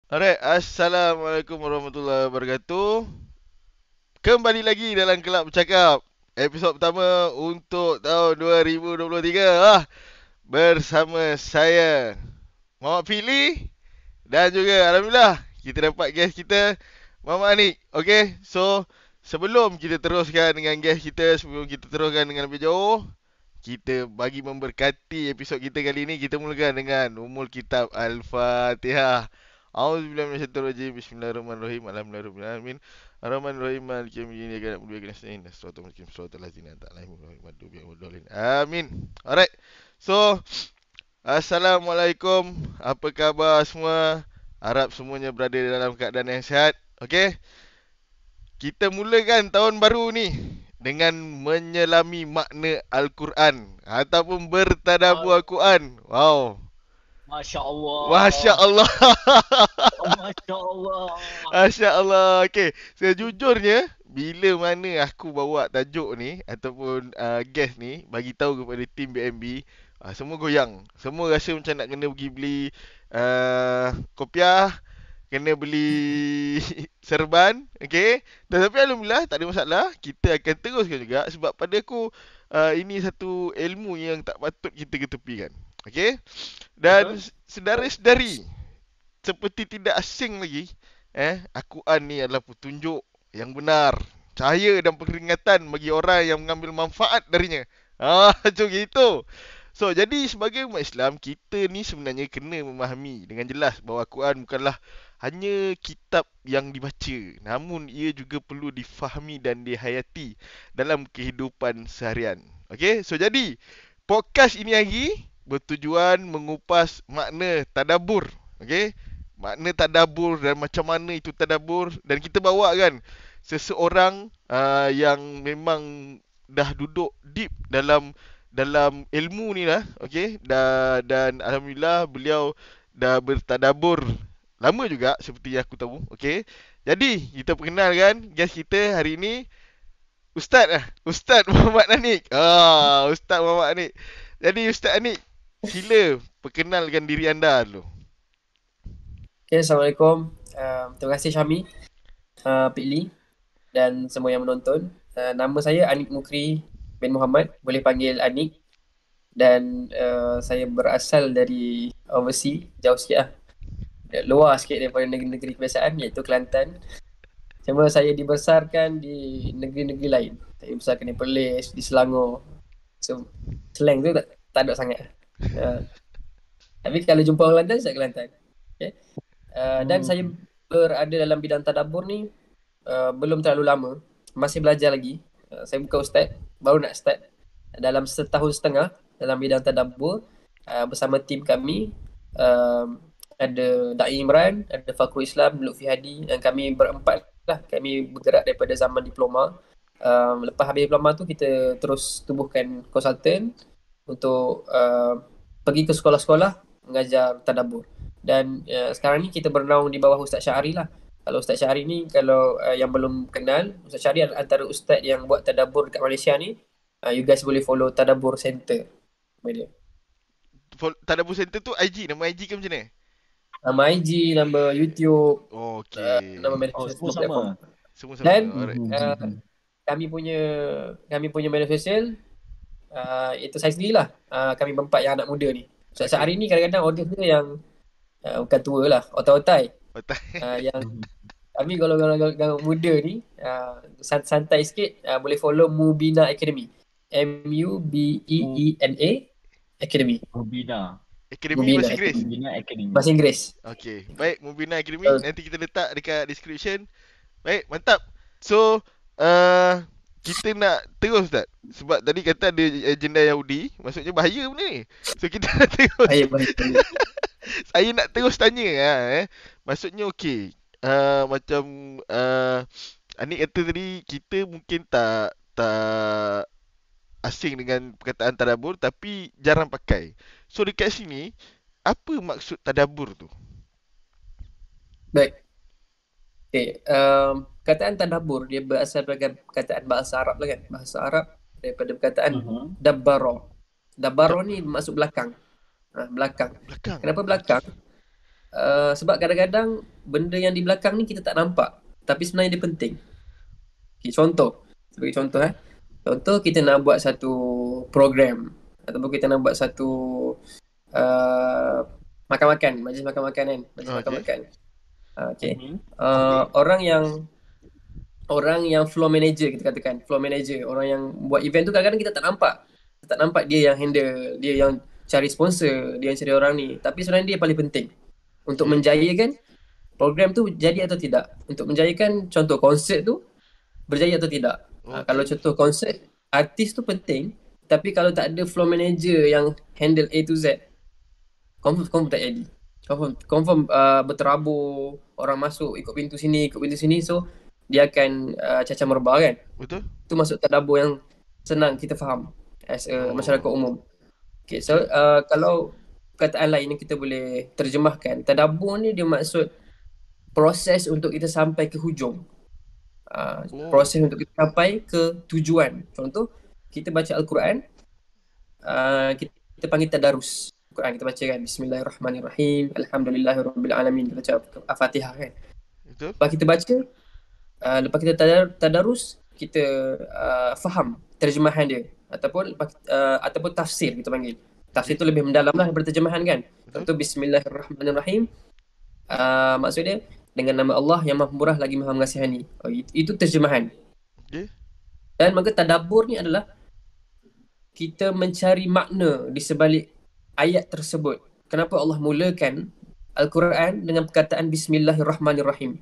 Alright, Assalamualaikum warahmatullahi wabarakatuh. Kembali lagi dalam Kelab Bercakap. Episod pertama untuk tahun 2023 bersama saya Muhammad Fili dan juga Alhamdulillah kita dapat guest kita Muhammad Anik. Okay, so sebelum kita teruskan dengan guest kita, sebelum kita teruskan dengan lebih jauh, kita bagi memberkati episod kita kali ini, kita mulakan dengan umul kitab Al-Fatihah. A'udzubillahi minasyaitonir rajim. Bismillahirrahmanirrahim. Alhamdulillahirabbil alamin. Arrahmanirrahim. Maliki yaumiddin. Iyyaka na'budu wa iyyaka nasta'in. Shiratal mustaqim. Shiratal ladzina an'amta 'alaihim ghairil maghdubi 'alaihim waladdallin. Amin. Alright. So, Assalamualaikum. Apa khabar semua? Harap semuanya berada dalam keadaan yang sihat. Okay? Kita mulakan tahun baru ni dengan menyelami makna Al-Quran ataupun bertadabbur Ma- Al-Quran. Wow. Masya Masya Allah. Allah. Masya Allah. Masya Allah. Okay. Sejujurnya, bila mana aku bawa tajuk ni ataupun guest ni bagi tahu kepada tim BNB, semua goyang. Semua rasa macam nak kena pergi beli kopiah, kena beli serban, okey. Tetapi alhamdulillah tak ada masalah. Kita akan teruskan juga sebab pada aku ini satu ilmu yang tak patut kita ketepikan. Okey. Dan Betul? sedara-sedari seperti tidak asing lagi, Al-Quran ni adalah petunjuk yang benar, cahaya dan peringatan bagi orang yang mengambil manfaat darinya. Macam gitu. So, jadi sebagai umat Islam, kita ni sebenarnya kena memahami dengan jelas bahawa Al-Quran bukanlah hanya kitab yang dibaca, namun ia juga perlu difahami dan dihayati dalam kehidupan seharian. Okay, so jadi podcast ini lagi bertujuan mengupas makna tadabbur. Okay, makna tadabbur dan macam mana itu tadabbur, dan kita bawa kan seseorang yang memang dah duduk deep dalam ilmu ni lah, okey, dan alhamdulillah beliau dah bertadabbur lama juga seperti yang aku tahu, okey. Jadi kita perkenalkan guest kita hari ini, Ustaz Muhammad Anik. Ustaz Muhammad Anik. Jadi Ustaz Anik, sila perkenalkan diri anda dulu. Okay, Assalamualaikum. Terima kasih Syami, Pikli dan semua yang menonton. Nama saya Anik Mukri bin Muhammad, boleh panggil Anik. Dan saya berasal dari overseas, jauh sikit lah. Luar sikit daripada negeri-negeri kebiasaan, iaitu Kelantan. Cuma saya dibesarkan di negeri-negeri lain. Saya dibesarkan di Perlis, di Selangor. So, slang tu tak ada sangat. Tapi kalau jumpa orang Kelantan, saya Kelantan. Okay. Dan saya berada dalam bidang tadabbur ni belum terlalu lama, masih belajar lagi. Saya bukan ustaz, baru nak start dalam setahun setengah dalam bidang tadabbur bersama tim kami. Ada Da'i Imran, ada Fakrul Islam, Lutfi Hadi, dan kami berempat lah. Kami bergerak daripada zaman diploma. Lepas habis diploma tu kita terus tubuhkan konsultan untuk pergi ke sekolah-sekolah mengajar tadabbur. Dan sekarang ni kita bernaung di bawah Ustaz Syahri lah. Kalau Ustaz Syahri ni, kalau yang belum kenal, Ustaz Syahri antara ustaz yang buat tadabbur dekat Malaysia ni. You guys boleh follow Tadabbur Center. Dia. Tadabbur Center tu IG, nama IG ke macam mana? Nama IG, nama YouTube, Okey. nama media Oh, sosial, semua semua platform. sama. Semua sama. Dan Alright. kami punya media sosial, itu saya sendirilah. Kami berempat yang anak muda ni. Ustaz Okey. Syahri ni kadang-kadang audience dia yang bukan tua lah, otai-otai. Otak. Yang kami golongan muda ni santai sikit, boleh follow Mubina Academy. Mubeena Academy. Mubina. Akademi Mubina bahasa Inggeris. Academy. Mubina Academy. Bahasa Inggeris. Okey. Baik, Mubina Academy So, nanti kita letak dekat description. Baik, mantap. So, uh, kita nak terus tak? Sebab tadi kata ada agenda Yahudi, maksudnya bahaya benda ni. So kita nak terus. baik. Saya nak terus tanya Maksudnya okey. Macam Anik kata tadi kita mungkin tak asing dengan perkataan tadabbur tapi jarang pakai. So dekat sini apa maksud tadabbur tu? Baik. Okay. Perkataan tadabbur dia berasal daripada perkataan bahasa Arab lah kan. Bahasa Arab daripada perkataan dabbaro. Dabbaro ni maksud belakang. Belakang. Belakang. Kenapa belakang? Sebab kadang-kadang benda yang di belakang ni kita tak nampak, tapi sebenarnya dia penting. Okay, sebagai contoh Contoh kita nak buat satu program ataupun kita nak buat satu uh, makan-makan, majlis makan-makan kan, majlis Okey. makan-makan. Okay. Mhm. Orang yang floor manager, kita katakan floor manager, orang yang buat event tu kadang-kadang kita tak nampak. Kita tak nampak dia yang handle, dia yang cari sponsor, dia yang cari orang ni. Tapi sebenarnya dia paling penting untuk Okey. menjayakan program tu jadi atau tidak. Untuk menjayakan contoh konsert tu berjaya atau tidak. Kalau Okey. contoh konsert, artis tu penting, tapi kalau tak ada floor manager yang handle A to Z, confirm tak jadi. Confirm berterabur, orang masuk ikut pintu sini, so dia akan cacah merebah kan. Betul? Itu masuk tadabbur yang senang kita faham as a masyarakat umum. Okay, so kalau perkataan lain yang kita boleh terjemahkan, tadabbur ni dia maksud proses untuk kita sampai ke hujung. Proses untuk kita sampai ke tujuan. Contoh, kita baca Al-Quran, kita panggil tadarus. Al-Quran kita baca kan, Bismillahirrahmanirrahim, Alhamdulillahirrabbilalamin, kita baca Al-Fatihah kan. Betul? Lepas kita baca, lepas kita tadarus, kita faham terjemahan dia ataupun tafsir kita panggil. Tafsir tu lebih mendalam lah daripada terjemahan kan. Contoh Bismillahirrahmanirrahim, maksud dia dengan nama Allah yang Maha Murah lagi Maha Mengasihani. Itu terjemahan. Okey. Dan maka tadabbur ni adalah kita mencari makna di sebalik ayat tersebut. Kenapa Allah mulakan Al-Quran dengan perkataan Bismillahirrahmanirrahim.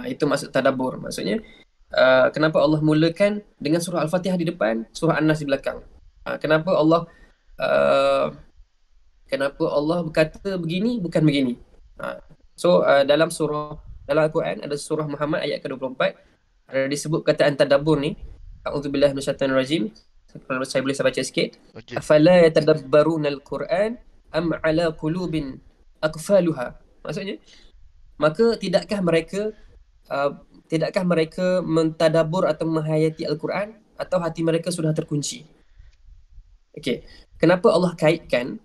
Itu maksud tadabbur. Maksudnya kenapa Allah mulakan dengan surah Al-Fatihah di depan, surah An-Nas di belakang. Kenapa Allah berkata begini bukan begini. So dalam Al-Quran ada surah Muhammad ayat ke-24 ada disebut perkataan tadabbur ni. A'udzubillahi minasyaitonirrajim. Kalau saya boleh baca sikit. Okey. Afala yatadabbaruna al-Quran am ala qulubin aqfaluha. Maksudnya, maka tidakkah mereka mentadabbur atau menghayati Al-Quran atau hati mereka sudah terkunci? Okey. Kenapa Allah kaitkan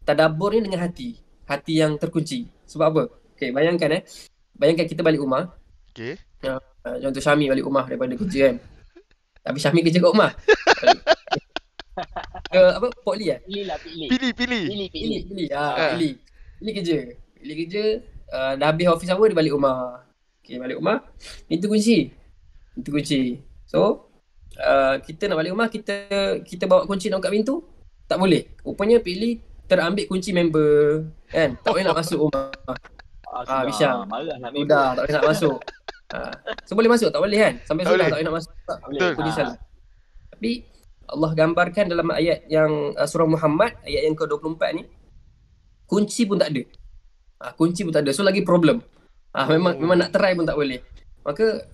tadabbur ni dengan hati yang terkunci? Sebab apa? Okey, bayangkan kita balik rumah. Okey. Contoh Syami balik rumah daripada kerja kan. Tapi Syami kerja kat rumah. Pok Li Pilih lah, pilih. Pilih. Pilih kerja. Dah habis office hour dia balik rumah. Okay, balik rumah. Pintu kunci. So, kita nak balik rumah, kita bawa kunci nak buka pintu, tak boleh. Rupanya pilih terambil kunci member kan. Tak boleh nak masuk rumah. Bisham. Marahlah Sudah, tak boleh nak masuk. So boleh masuk, tak boleh kan? Sampai Tak sudah boleh. tak boleh nak masuk. Betul. Kunci salah. Tapi Allah gambarkan dalam ayat yang surah Muhammad, ayat yang ke-24 ni, kunci pun tak ada. So lagi problem. Memang nak try pun tak boleh. Maka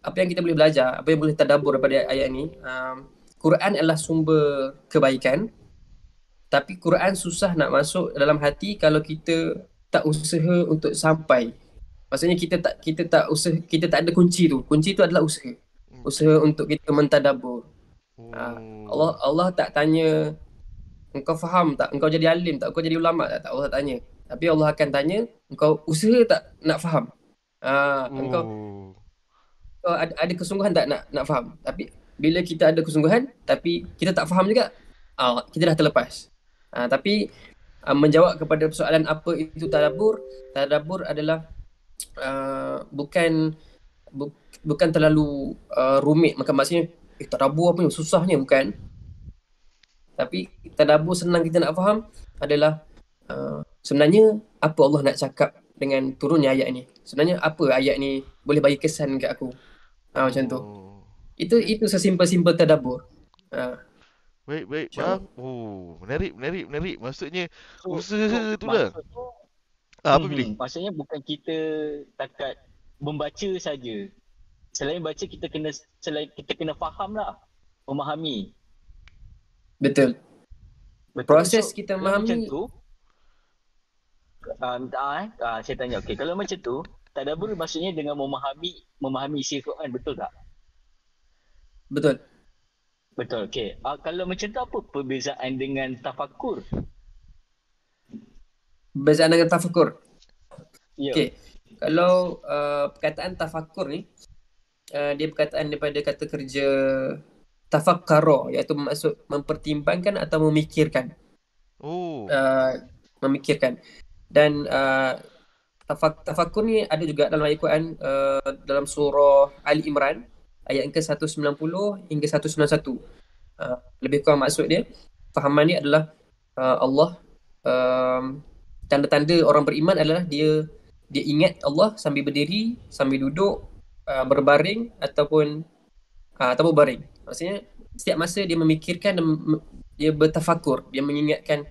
apa yang kita boleh belajar, apa yang boleh tadabbur daripada ayat ni, Quran adalah sumber kebaikan. Tapi Quran susah nak masuk dalam hati kalau kita tak usaha untuk sampai. Maksudnya kita tak ada kunci tu. Kunci tu adalah usaha. Usaha untuk kita mentadabbur. Allah tak tanya engkau faham tak? Engkau jadi alim tak? Engkau jadi ulama tak? Allah tak tanya. Tapi Allah akan tanya engkau usaha tak nak faham? Engkau ada kesungguhan tak nak faham? Tapi bila kita ada kesungguhan tapi kita tak faham juga, kita dah terlepas. Tapi menjawab kepada persoalan apa itu tadabbur adalah bukan terlalu rumit. Maksudnya tadabbur apa ni susahnya, bukan. Tapi tadabbur senang kita nak faham adalah sebenarnya apa Allah nak cakap dengan turunnya ayat ni. Sebenarnya apa ayat ni boleh bagi kesan kat aku. Macam tu. Itu sesimpel-simpel tadabbur. Baik, bang. Menarik. Maksudnya usaha tu lah. Apa pilih? Maksudnya bukan kita takat membaca saja. Selain baca kita kena faham lah, memahami. Betul. Proses So, kita kalau memahami. macam tu, saya tanya, okey, kalau macam tu, tadabbur maksudnya dengan memahami isi Quran, betul tak? Betul. Betul, okey. Kalau macam tu apa perbezaan dengan tafakur? Berbezaan dengan tafakur. Ya. Okey. Kalau perkataan tafakur ni dia perkataan daripada kata kerja tafakkara, iaitu maksud mempertimbangkan atau memikirkan. Oh. Memikirkan. Dan tafakur ni ada juga dalam ayat Quran, dalam surah Ali Imran ayat ke-190 hingga 191. Lebih kurang maksud dia, fahaman ni adalah Allah, tanda-tanda orang beriman adalah dia ingat Allah sambil berdiri, sambil duduk, berbaring ataupun baring. Maksudnya setiap masa dia memikirkan dan dia bertafakur, dia mengingatkan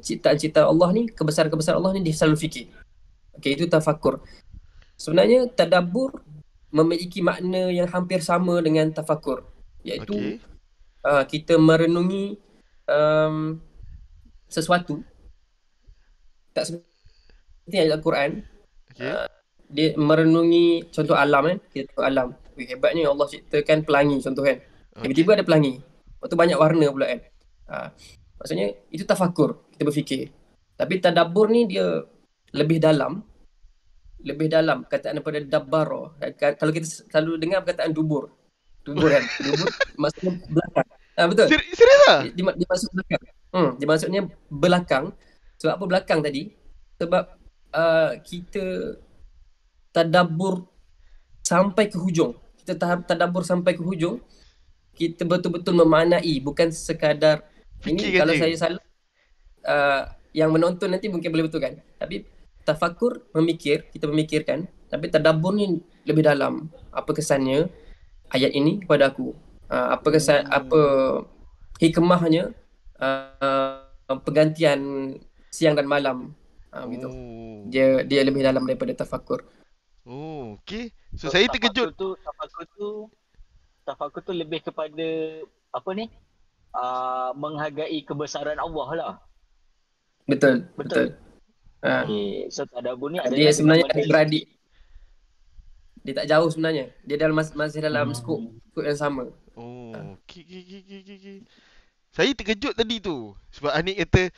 ciptaan-ciptaan Allah ni, kebesaran-kebesaran Allah ni dia selalu fikir. Okey, itu tafakur. Sebenarnya tadabbur memiliki makna yang hampir sama dengan tafakur, iaitu kita merenungi sesuatu. Tak seperti ayat Al-Quran. Dia merenungi contoh alam kan. Kita tengok alam. Hebatnya Allah ciptakan pelangi contoh kan. Tiba-tiba ada pelangi. Lepas tu banyak warna pula kan. Maksudnya itu tafakur. Kita berfikir. Tapi tadabbur ni dia lebih dalam perkataan daripada dabbara. Kalau kita selalu dengar perkataan dubur kan. Dubur maksudnya belakang. Betul. Serius lah? Dia maksud belakang. Dia maksudnya belakang. Sebab apa belakang tadi? Sebab kita tadabbur sampai ke hujung. Kita tadabbur sampai ke hujung. Kita betul-betul memaknai, bukan sekadar ini kalau saya salah, yang menonton nanti mungkin boleh betulkan. Tapi tafakur memikir, kita memikirkan. Tapi tadabbur ni lebih dalam. Apa kesannya ayat ini kepada aku? Apa kesan, apa hikmahnya pergantian siang dan malam, gitu. Dia lebih dalam daripada tafakur. Oh, okey. So saya terkejut. Tafakur tu lebih kepada apa ni? Menghargai kebesaran Allah lah. Betul. Okay. So tadabbur ni adalah dia sebenarnya adik-beradik. Dia tak jauh sebenarnya. Dia dalam masih dalam skop yang sama. Oh, okey. Saya terkejut tadi tu. Sebab Anik kata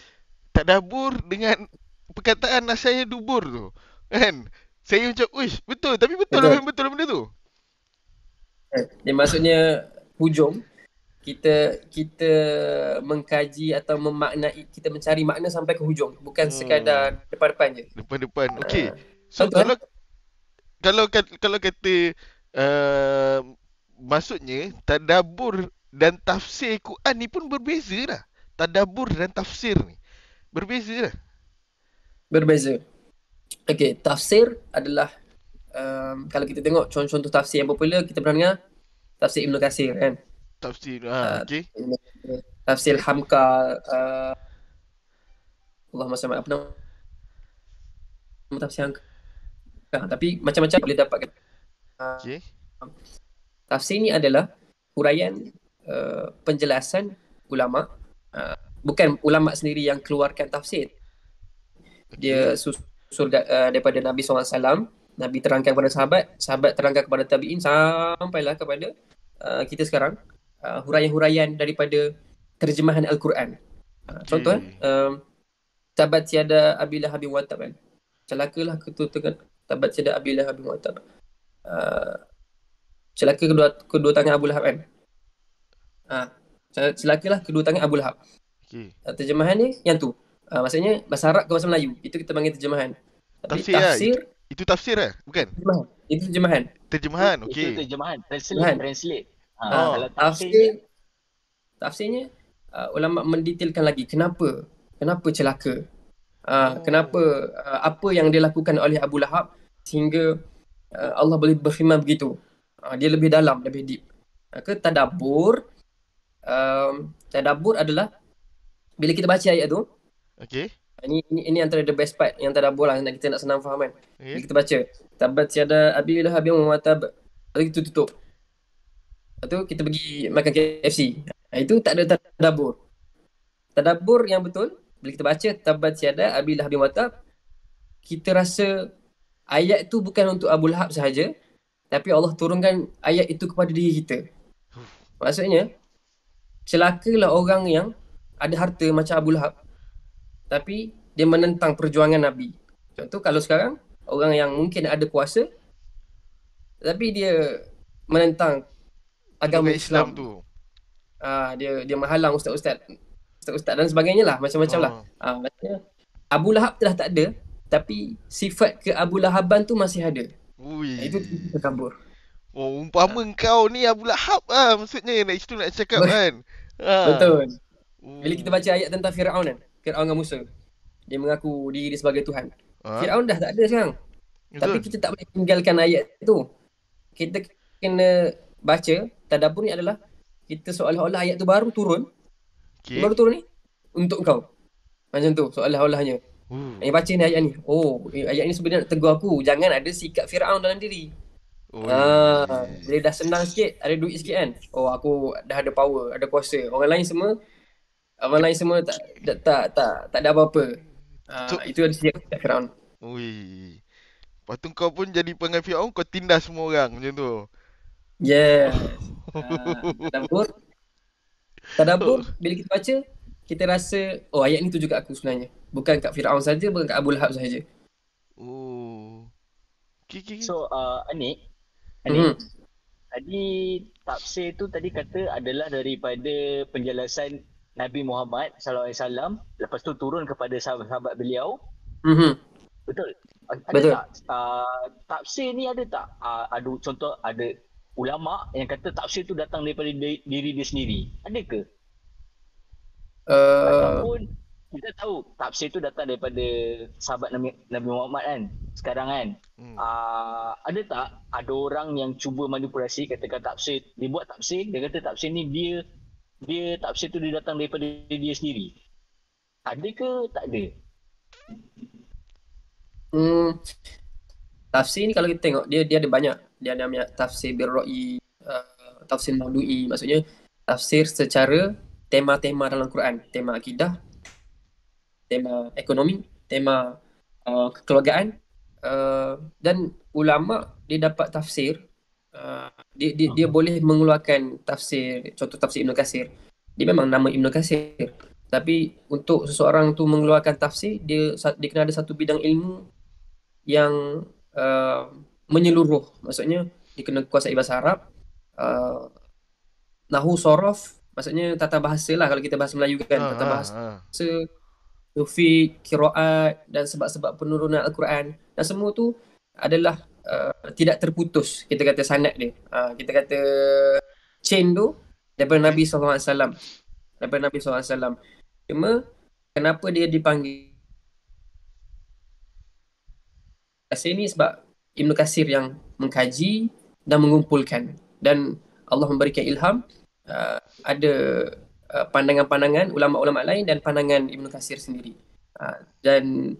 tadabbur dengan perkataan saya dubur tu. Kan? Saya macam, uish, betul. Tapi betul benda tu. Dia maksudnya hujung. Kita mengkaji atau memaknai, kita mencari makna sampai ke hujung. Bukan sekadar depan-depan je. Depan-depan. Okey. So kalau kata maksudnya tadabbur dan tafsir Quran ni pun berbeza lah. Tadabbur dan tafsir ni berbeza lah. Berbeza. Okey, tafsir adalah kalau kita tengok contoh tafsir yang popular, kita pernah dengar tafsir Ibn Katsir kan. Tafsir okey. Tafsir Hamka, Allahumma salli apa nama tafsir Hamka. Tapi macam-macam boleh dapatkan. Okey. Tafsir ni adalah huraian penjelasan ulama, bukan ulama sendiri yang keluarkan tafsir. Dia susul daripada Nabi SAW. Nabi terangkan kepada sahabat terangkan kepada tabi'in, sampailah kepada kita sekarang. Huraian-huraian daripada terjemahan Al-Quran. Contoh tabat tiada Abi Lahab bin Watab kan. Celakalah ketutupan tabat tiada Abi Lahab bin Watab. Celaka kedua tangan Abu Lahab kan. Celakalah kedua tangan Abu Lahab. Terjemahan ni yang tu. Maksudnya bahasa Arab ke bahasa Melayu. Itu kita panggil terjemahan. Tapi tafsir itu tafsir lah, bukan? Terjemahan. Itu terjemahan. Terjemahan, okey. Itu terjemahan. Translate. Kalau tafsirnya ulama mendetailkan lagi kenapa celaka. Kenapa apa yang dilakukan oleh Abu Lahab sehingga Allah boleh berfirman begitu. Dia lebih dalam, lebih deep. Tadabbur adalah bila kita baca ayat tu. Okey. Ini antara the best part yang tadabbur lah, kita nak senang faham kan. Bila kita baca tabat tiada Abi Lahab bin Watab, lalu kita tutup. Lepas tu kita pergi makan KFC. Itu tak ada tadabbur. Tadabbur yang betul bila kita baca tabat tiada Abi Lahab bin Watab, kita rasa ayat tu bukan untuk Abu Lahab sahaja, tapi Allah turunkan ayat itu kepada diri kita. Maksudnya celakalah orang yang ada harta macam Abu Lahab, tapi dia menentang perjuangan Nabi. Contoh kalau sekarang orang yang mungkin ada kuasa tapi dia menentang agama Tunjukkan Islam Islam. tu. Dia menghalang ustaz-ustaz dan sebagainya lah, macam-macam lah. Maksudnya Abu Lahab telah tak ada tapi sifat ke Abu Lahaban tu masih ada. Itu Ui. terkabur. Oh, umpama kau ni Abu Lahab lah maksudnya nak cakap kan. Betul. Bila kita Oh. baca ayat tentang Firaun kan, Firaun dengan Musa, dia mengaku diri dia sebagai Tuhan. Ha? Firaun dah tak ada sekarang. Tapi Betul. kita tak boleh tinggalkan ayat tu. Kita kena baca, tadabbur ni adalah kita seolah-olah ayat tu baru turun. Okey. Baru turun ni untuk kau. Macam tu seolah-olahnya. Yang baca ni ayat ni. Oh, ayat ni sebenarnya nak tegur aku. Jangan ada sikap Firaun dalam diri. Ui. Bila dah senang sikit, ada duit sikit kan. Oh, aku dah ada power, ada kuasa. Orang lain semua tak ada apa-apa. So- Itu ada sikap Firaun. Ui. Lepas tu kau pun jadi perangai Firaun, kau tindas semua orang macam tu. Yes. Tadabbur bila kita baca, kita rasa ayat ni tuju kat aku sebenarnya. Bukan kat Firaun saja, bukan kat Abu Lahab saja. Oh. Okay. So Anik, tadi tafsir tu tadi kata adalah daripada penjelasan Nabi Muhammad SAW, lepas tu turun kepada sahabat-sahabat beliau. Betul. Ada Betul. tak tafsir ni ada tak ada contoh, ada ulama yang kata tafsir tu datang daripada diri dia sendiri? Ada ke? Ataupun kita tahu tafsir tu datang daripada sahabat Nabi Muhammad kan sekarang kan. Ada tak ada orang yang cuba manipulasi, katakan tafsir, dia buat tafsir, dia kata tafsir ni dia tafsir tu dia datang daripada dia sendiri. Ada ke tak ada? Tafsir ni kalau kita tengok dia ada banyak. Dia ada banyak tafsir birra'i, tafsir maudu'i, maksudnya tafsir secara tema-tema dalam Quran, tema akidah, tema ekonomi, tema kekeluargaan, dan ulama dia dapat tafsir, dia boleh mengeluarkan tafsir, contoh tafsir Ibn Katsir. Dia memang nama Ibn Katsir, tapi untuk seseorang tu mengeluarkan tafsir, dia kena ada satu bidang ilmu yang menyeluruh. Maksudnya dia kena kuasai bahasa Arab, nahwu, sorof, maksudnya tata bahasa lah kalau kita bahasa Melayu kan, tata bahasa, sufi, qiraat dan sebab-sebab penurunan Al-Quran, dan semua tu adalah tidak terputus. Kita kata sanad dia, kita kata chain tu daripada Nabi SAW. Daripada Nabi SAW. Cuma kenapa dia dipanggil Katsir ni? Sebab Ibn Katsir yang mengkaji dan mengumpulkan, dan Allah memberikan ilham. Ada pandangan-pandangan ulama-ulama lain dan pandangan Ibn Katsir sendiri, dan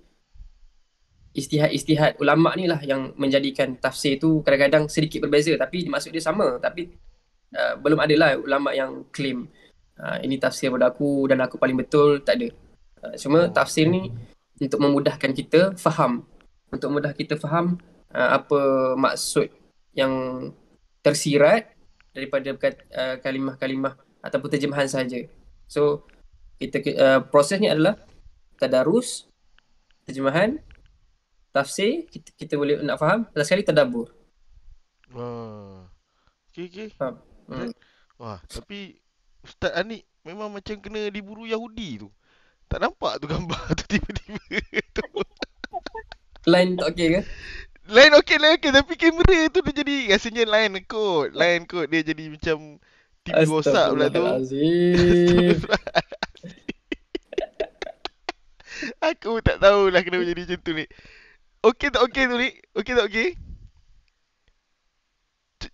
istihad-istihad ulama ni lah yang menjadikan tafsir tu kadang-kadang sedikit berbeza, tapi maksud dia sama. Tapi belum adalah ulama yang claim ini tafsir pada aku dan aku paling betul. Tak ada. Cuma tafsir ni untuk memudahkan kita faham, apa maksud yang tersirat daripada kalimah-kalimah ataupun terjemahan saja. So kita prosesnya adalah tadarus, terjemahan, tafsir, kita boleh nak faham, last sekali tadabbur. Okay. Wah, tapi Ustaz Anik memang macam kena diburu Yahudi tu. Tak nampak tu gambar tu tiba-tiba tu. Line tak okey ke? Line okey, tapi kamera tu dia jadi rasanya line kot dia jadi macam TV rosak pula tu. Aku tak tahulah kenapa jadi macam tu ni. Okey tak okey tu ni? Okey tak okey?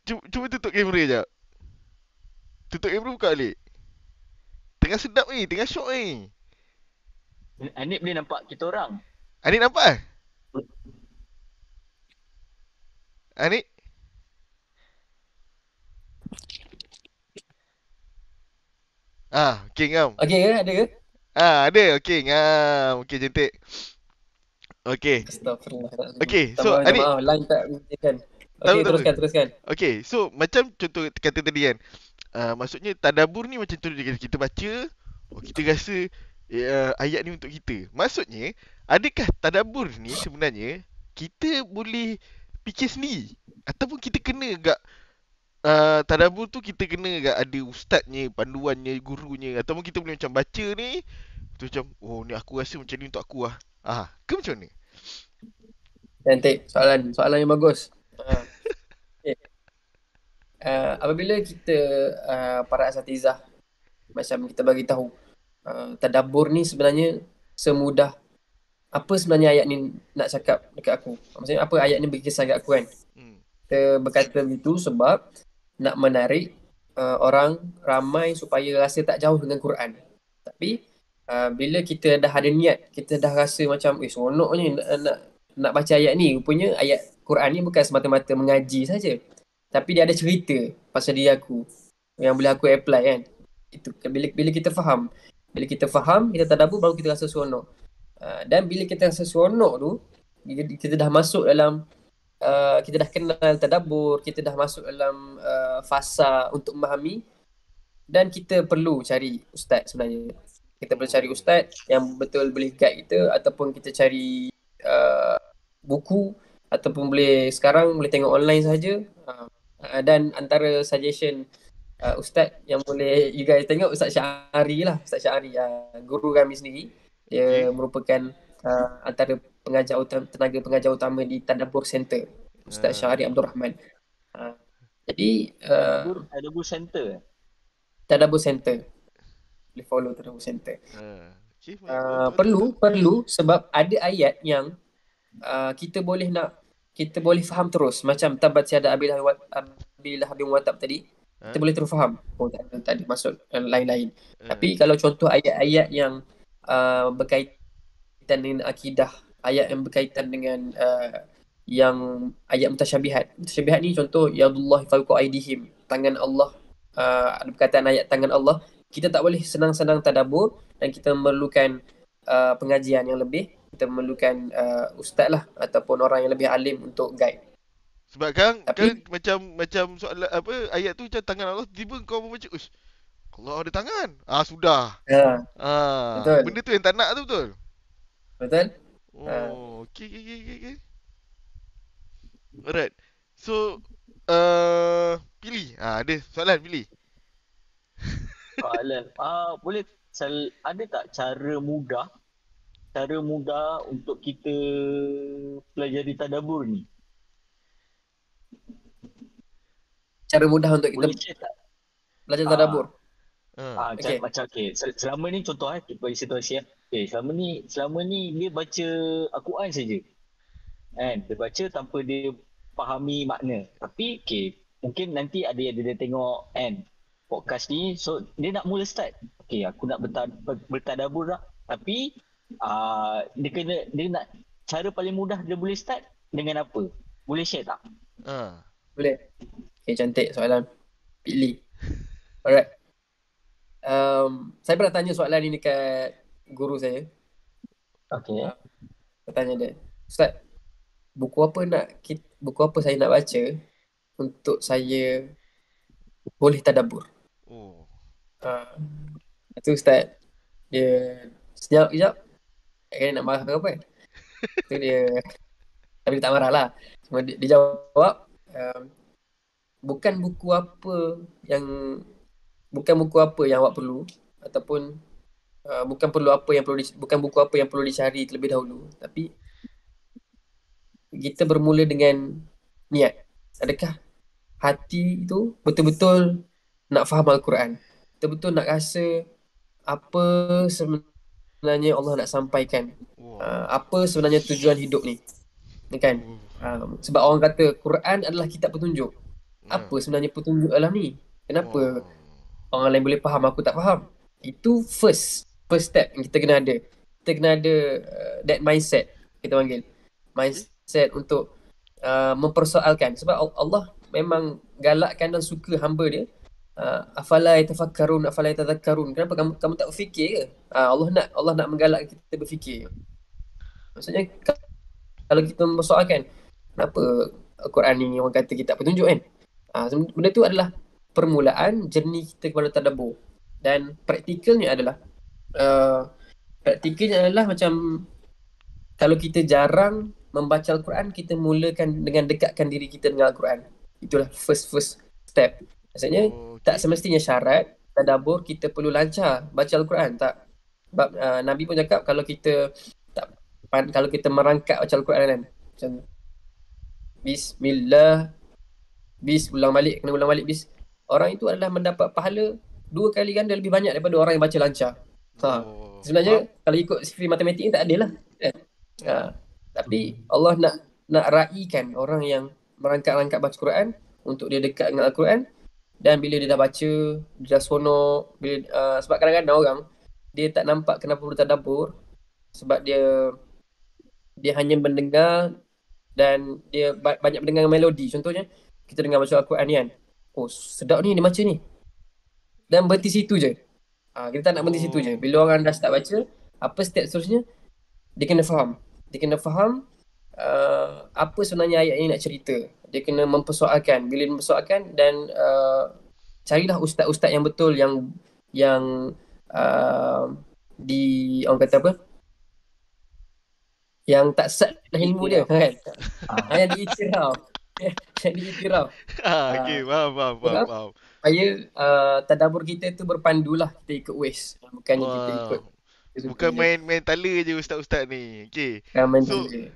Cuba tutup kamera jap. Tutup kamera buka balik. Tengah sedap ni, tengah syok ni. Anik boleh nampak kita orang. Anik nampak? Anik? Okey ngam. Okey ke? Ada ke? Ada. Okey ngam. Okey cantik. Okey. Astagfirullah. Okey, so Anik, line tak kan. Okey, teruskan. Okey, so macam contoh kata tadi kan. Maksudnya tadabbur ni macam tu kita baca, kita rasa ayat ni untuk kita. Maksudnya, adakah tadabbur ni sebenarnya kita boleh fikir sendiri ataupun kita kena gak tadabbur tu kita kena gak ada ustaznya, panduannya, gurunya, ataupun kita boleh macam baca ni tu macam oh ni aku rasa macam ni untuk aku lah. Ke macam ni? Cantik. Soalan yang bagus. Okay. Apabila kita para asatizah macam kita bagi tahu tadabbur ni sebenarnya semudah apa sebenarnya ayat ni nak cakap dekat aku. Maksudnya apa ayat ni berkisah dekat aku kan. Kita berkata begitu sebab nak menarik orang ramai supaya rasa tak jauh dengan Quran. Tapi bila kita dah ada niat, kita dah rasa macam seronok ni nak baca ayat ni. Rupanya ayat Quran ni bukan semata-mata mengaji saja. Tapi dia ada cerita pasal diri aku yang boleh aku apply kan. Itu bila kita faham. Bila kita faham, kita tadabbur baru kita rasa seronok. Dan bila kita rasa seronok tu, kita dah masuk dalam kita dah kenal tadabbur, kita dah masuk dalam fasa untuk memahami dan kita perlu cari ustaz sebenarnya. Kita perlu cari ustaz yang betul boleh guide kita ataupun kita cari buku ataupun sekarang boleh tengok online saja. Dan antara suggestion ustaz yang boleh you guys tengok Ustaz Syahari lah. Ustaz Syahari guru kami sendiri. Dia merupakan antara tenaga pengajar utama di Tadabbur Center, Ustaz Syahari Abdul Rahman. Jadi Tadabbur Center. Tadabbur Center. Boleh follow Tadabbur Center. Okay, perlu sebab ada ayat yang kita boleh faham terus macam tabat siada abilah bin watab tadi. Kita boleh terus faham. Tak ada masuk lain-lain. Tapi kalau contoh ayat-ayat yang berkaitan dengan akidah, ayat yang berkaitan dengan yang ayat mutasyabihat. Mutasyabihat ni contoh yadullah fawqa aydihim, tangan Allah, ada perkataan ayat tangan Allah. Kita tak boleh senang-senang tadabbur dan kita memerlukan pengajian yang lebih. Kita memerlukan ustaz lah ataupun orang yang lebih alim untuk guide. Sebab kan macam soalan apa ayat tu macam tangan Allah tiba kau membaca Allah ada tangan. Sudah. Betul. Benda tu yang tak nak tu betul. Betul? Okay. Alright. So pilih. Ada soalan pilih. Soalan. Boleh ada tak cara mudah untuk kita pelajari tadabbur ni? Cara mudah untuk kita belajar tadabbur. Okay. Macam selama ni contoh bagi situasi selama ni dia baca Al-Quran saja. Kan? Dia baca tanpa dia fahami makna. Tapi mungkin nanti ada yang dia tengok podcast ni, so dia nak mula start. Aku nak bertadabbur dah. Tapi dia nak cara paling mudah dia boleh start dengan apa? Boleh share tak? Boleh. Cantik soalan. Pilih. Alright. Saya pernah tanya soalan ni dekat guru saya. Saya tanya dia, Ustaz, buku apa saya nak baca untuk saya boleh tadabbur? Itu Ustaz dia sekejap kena nak marah ke apa kan? Itu dia, tapi dia tak marah lah. Cuma dia jawab bukan buku apa yang awak perlu ataupun bukan buku apa yang perlu dicari terlebih dahulu, tapi kita bermula dengan niat. Adakah hati itu betul-betul nak faham Al-Quran, betul-betul nak rasa apa sebenarnya Allah nak sampaikan, apa sebenarnya tujuan hidup ni, kan? Sebab orang kata Quran adalah kitab petunjuk. Apa sebenarnya petunjuk alam ni? Kenapa orang lain boleh faham, aku tak faham? Itu first step yang kita kena ada. Kita kena ada that mindset, kita panggil mindset untuk mempersoalkan. Sebab Allah memang galakkan dan suka hamba dia. Afala yatafakkarun, afala yatadhakkarun. Kenapa kamu tak berfikir ke? Allah nak menggalakkan kita berfikir. Maksudnya kalau kita mempersoalkan, kenapa Al-Quran ni orang kata kitab petunjuk kan? Benda tu adalah permulaan jernih kita kepada tadabbur. Dan praktikalnya adalah Praktikalnya adalah macam kalau kita jarang membaca Al-Quran, kita mulakan dengan dekatkan diri kita dengan Al-Quran. Itulah first step. Maksudnya Oh, tak okey. semestinya syarat tadabbur kita perlu lancar baca Al-Quran, tak. Sebab Nabi pun cakap kalau kita tak kalau kita merangkak baca Al-Quran kan, macam Bismillah, bis ulang balik, kena ulang balik bis. Orang itu adalah mendapat pahala 2 kali ganda lebih banyak daripada orang yang baca lancar. Oh, faham? Sebenarnya kalau ikut sifat matematik ni tak adil lah. Kan? Hmm. Tapi Allah nak raikan orang yang merangkak-rangkak baca Quran untuk dia dekat dengan Al-Quran, dan bila dia dah baca, dia dah sonok, sebab kadang-kadang orang dia tak nampak kenapa perlu tadabbur, sebab dia hanya mendengar dan dia banyak mendengar melodi. Contohnya kita dengar baca Al-Quran ni kan, oh sedap ni dia baca ni, dan berhenti situ je. Kita tak nak berhenti situ je. Oh. Bila orang dah start baca, apa step seterusnya, dia kena faham. Dia kena faham apa sebenarnya ayat ini nak cerita. Dia kena mempersoalkan. Bila dia mempersoalkan, dan carilah ustaz-ustaz yang betul, yang di orang kata apa? Yang tak sat dah ilmu dia kan. Yang diiktiraf. Yang diiktiraf. Okey, faham, faham, faham, faham. Supaya tadabbur kita tu berpandulah, kita ikut ways. Bukannya kita ikut Wah. Bukan main tala je ustaz-ustaz ni. Okey. main So je.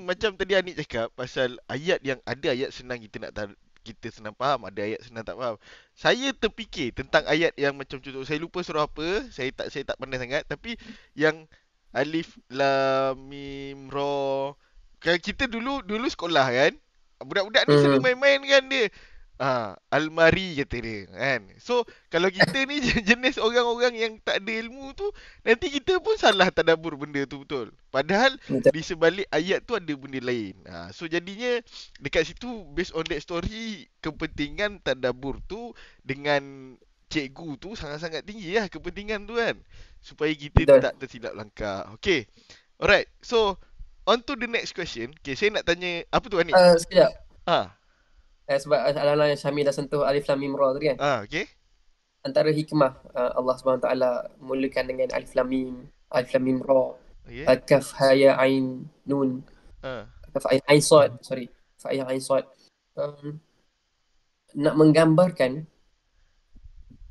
macam tadi Anik cakap pasal ayat yang ada ayat senang kita senang faham, ada ayat senang tak faham. Saya terfikir tentang ayat yang macam contoh, saya lupa surah apa, saya tak pandai sangat, tapi yang alif lam mim ra. Kalau kita dulu sekolah kan, budak-budak ni selalu main-main kan dia. Almari kata dia kan. So kalau kita ni jenis orang-orang yang tak ada ilmu tu, nanti kita pun salah tadabbur benda tu betul. Padahal Betul. di sebalik ayat tu ada benda lain. So jadinya dekat situ based on that story, kepentingan tadabbur tu dengan cikgu tu sangat-sangat tinggi lah kepentingan tu kan. Supaya kita Betul. tak tersilap langkah. Okay. Alright. So on to the next question. Okay, saya nak tanya apa tu Anik? Sekejap. Ah. Sebab alhamdulillah Syamil dah sentuh alif lam mim ra tadi kan. Okay. Antara hikmah Allah SWT mulakan dengan alif lam mim ra. Okay. Kaf ha ya ain nun. Kaf ain sad, sorry. Fa ya ain sad. Nak menggambarkan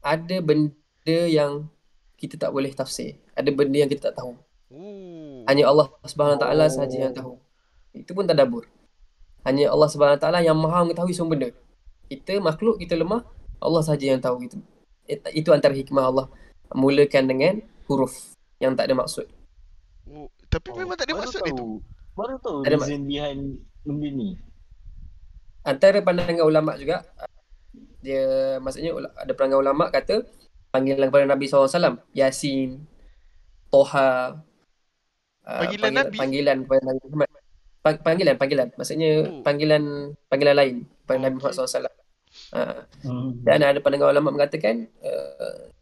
ada benda yang kita tak boleh tafsir. Ada benda yang kita tak tahu. Hanya Allah SWT sahaja yang tahu. Itu pun tadabbur. Hanya Allah SWT yang maha mengetahui semua benda. Kita makhluk, kita lemah, Allah sahaja yang tahu gitu. Itu antara hikmah Allah mulakan dengan huruf yang tak ada maksud. Tapi memang tak ada maksud itu. Baru tahu reason behind benda ni. Antara pandangan ulama' juga, dia maksudnya ada pandangan ulama' kata panggilan kepada Nabi SAW, Yasin, Toha, panggilan kepada Nabi Muhammad. Panggilan. Maksudnya panggilan lain kepada Nabi Muhammad SAW. Dan ada pandangan ulama mengatakan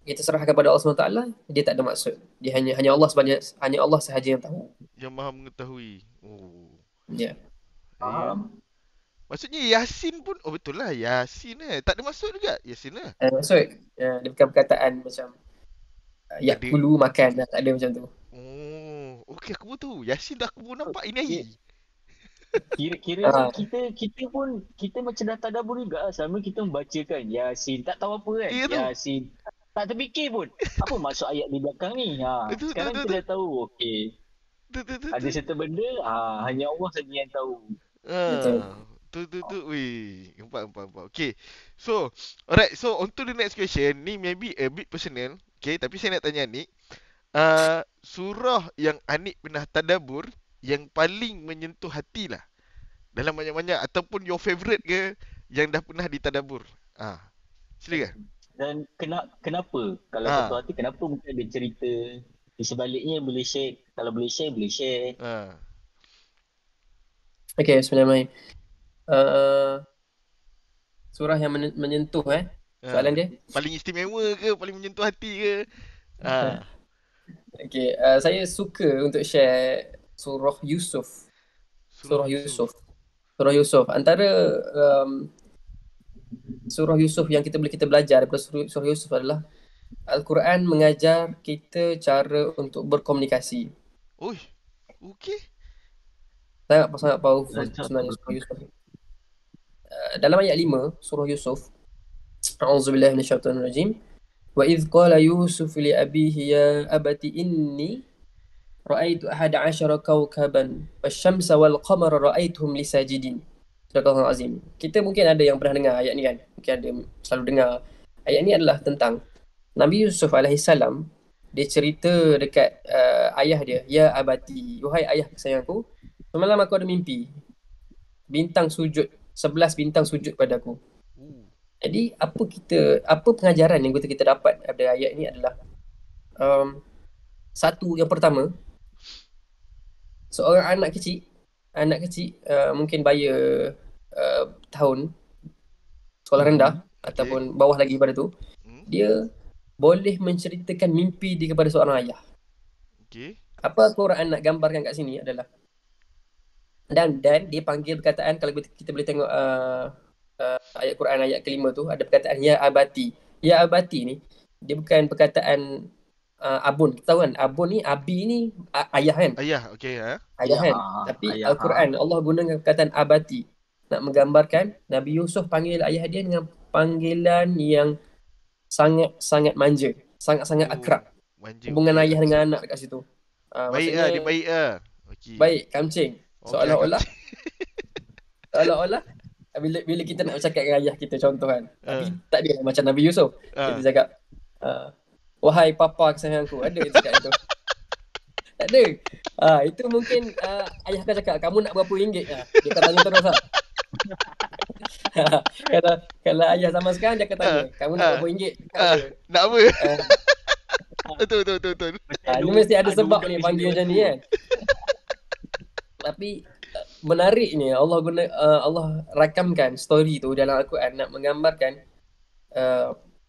kita serahkan kepada Allah SWT, dia tak ada maksud. Dia hanya Allah sahaja yang tahu. Yang maha mengetahui. Ya. Maksudnya Yasin pun betul lah, Yasin tak ada maksud juga. Yasin lah. Maksud dia bukan perkataan macam yakulu makan, tak ada macam tu. Okey, aku pun tahu. Yasin dah aku pun nampak ini air. Kira kita macam dah tadabbur juga sama kita membacakan Yasin, tak tahu apa kan. Yasin tak terfikir pun apa maksud ayat di belakang ni. Sekarang kita dah tahu. Okey, ada satu benda hanya Allah saja yang tahu. Wih, empat. Okay, so alright, so on to the next question. Ni maybe a bit personal. Okay, tapi saya nak tanya Anik, surah yang Anik pernah tadabbur yang paling menyentuh hati lah dalam banyak-banyak, ataupun your favourite ke yang dah pernah ditadabbur. Silakan. Dan kenapa? Kalau satu hati, kenapa mungkin ada cerita di sebaliknya, boleh share. Kalau boleh share, boleh share. Okay, bismillahirrahmanirrahim. Surah yang menyentuh soalan dia. Paling istimewa ke, paling menyentuh hati ke? Okay, saya suka untuk share Surah Yusuf. Surah Yusuf. Antara Surah Yusuf yang kita belajar daripada Surah Yusuf adalah Al-Quran mengajar kita cara untuk berkomunikasi. Oi. Okey. Sangat powerful Lancar sebenarnya surah betul. Yusuf. Dalam ayat 5 surah Yusuf, A'udzubillahi minasyaitonirrajim. Wa idh qala Yusuf li abihi ya abati inni ra'aitu ahada asyara kawkaban wasyamsa wal qamara ra'aituhum li sajidin. Sadaqallahul azim. Kita mungkin ada yang pernah dengar ayat ni kan. Mungkin ada selalu dengar. Ayat ni adalah tentang Nabi Yusuf alaihissalam. Dia cerita dekat ayah dia, ya abati, wahai ayah kesayangku, semalam aku ada mimpi. Bintang sujud, 11 bintang sujud padaku. Jadi apa pengajaran yang kita dapat dari ayat ni adalah satu, yang pertama, seorang anak kecil mungkin bayar tahun sekolah rendah ataupun bawah lagi pada tu, dia boleh menceritakan mimpi dia kepada seorang ayah. Okey. Apa Quran nak gambarkan kat sini adalah dan dia panggil perkataan, kalau kita boleh tengok ayat Quran ayat kelima tu ada perkataan ya abati. Ya abati ni dia bukan perkataan abun. Kita tahu kan abun ni, abi ni ayah kan. Ayah, okey Ayah kan. Tapi Al-Quran Allah gunakan perkataan abati nak menggambarkan Nabi Yusuf panggil ayah dia dengan panggilan yang sangat manja, sangat akrab. Manja. Hubungan ayah dengan anak dekat situ. Baik lah, dia baik lah. Okey. Baik, kamcing. Seolah-olah bila kita nak bercakap dengan ayah kita, contoh kan, tapi tak dia macam Nabi Yusuf. Kita cakap wahai papa kesayangku, ada kita cakap itu. Tak ada. Itu mungkin ayah akan cakap, kamu nak berapa ringgit? Dia akan tanya terus lah. Kalau ayah zaman sekarang dia akan tanya, kamu nak berapa ringgit? Nak apa? Betul. Ini mesti ada sebab ni panggil macam ni kan. Tapi menariknya Allah rakamkan story tu dalam Al-Quran nak menggambarkan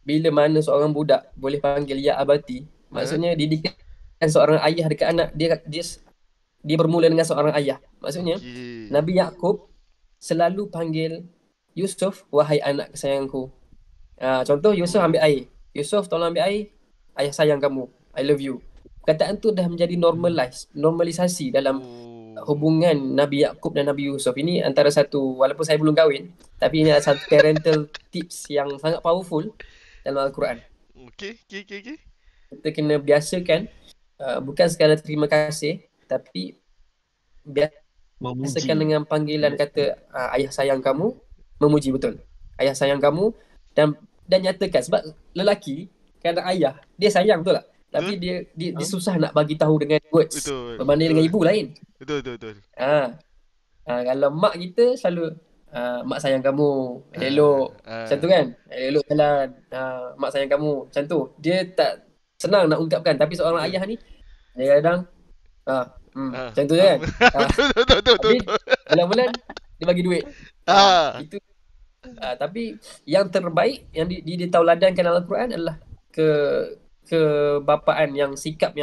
bila mana seorang budak boleh panggil ya abati. Maksudnya didikan seorang ayah dekat anak dia bermula dengan seorang ayah. Maksudnya Nabi Yaqub selalu panggil Yusuf wahai anak kesayangku. Contoh Yusuf ambil air. Yusuf tolong ambil air. Ayah sayang kamu. I love you. Perkataan tu dah menjadi normalisasi dalam hubungan Nabi Yaqub dan Nabi Yusuf. Ini antara satu, walaupun saya belum kahwin, tapi ini adalah satu parental tips yang sangat powerful dalam Al-Quran. Okey. Kita kena biasakan bukan sekadar terima kasih, tapi biasakan dengan panggilan kata ayah sayang kamu, memuji betul. Ayah sayang kamu dan nyatakan, sebab lelaki kadang ayah dia sayang betul tak? Tapi dia susah nak bagi tahu dengan words. Berbanding dengan ibu lain. Betul. Kalau mak kita selalu mak sayang kamu, elok. Macam tu kan? Elok jalan. Mak sayang kamu. Macam tu. Dia tak senang nak ungkapkan. Tapi seorang ayah ni, dia kadang macam tu kan? Betul. Bulan-bulan dia bagi duit. Itu. Tapi yang terbaik yang ditauladankan dalam Al-Quran adalah kebapaan sikap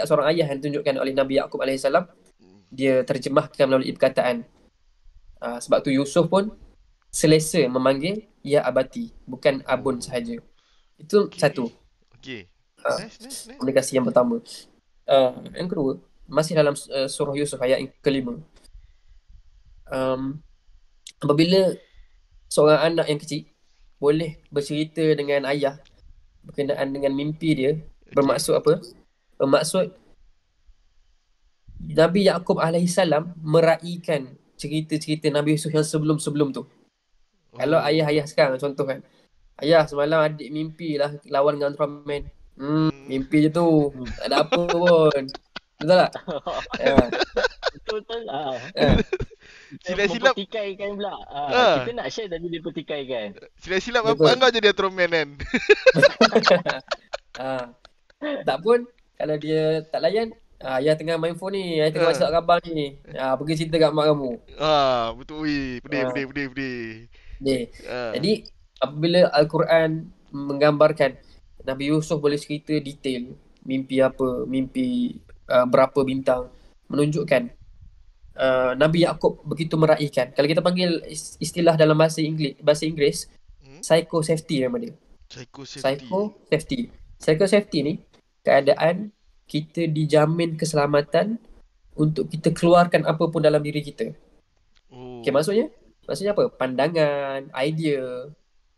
seorang ayah yang ditunjukkan oleh Nabi Yaqub alaihissalam. Dia terjemahkan melalui perkataan. Sebab tu Yusuf pun selesa memanggil ya abati, bukan abun sahaja. Itu satu. Okey. Nice. Komunikasi yang pertama. Yang kedua, masih dalam surah Yusuf ayat yang kelima. Apabila seorang anak yang kecil boleh bercerita dengan ayah berkenaan dengan mimpi dia, bermaksud apa? Bermaksud Nabi Yaqub alaihissalam meraihkan cerita-cerita Nabi Yusuf yang sebelum-sebelum tu. Kalau ayah-ayah sekarang contoh kan, ayah semalam adik mimpi lah lawan dengan Ultraman. Mimpi je tu, tak ada apa pun. Betul tak? Betul lah. Silap-silap mempertikaikan pula. Kita nak share tapi dia pertikaikan. Silap-silap bapak kau jadi Ultraman kan. Tak pun kalau dia tak layan, ayah tengah main phone ni, ayah tengah WhatsApp khabar ni. Pergi cerita kat mak kamu. Betul weh. Pedih. Jadi apabila Al-Quran menggambarkan Nabi Yusuf boleh cerita detail mimpi apa, mimpi berapa bintang, menunjukkan Nabi Yaqub begitu meraihkan. Kalau kita panggil istilah dalam bahasa Inggeris, psycho safety nama dia. Psycho safety. Cycle safety ni keadaan kita dijamin keselamatan untuk kita keluarkan apa pun dalam diri kita. Oh. Okay, maksudnya apa? Pandangan, idea,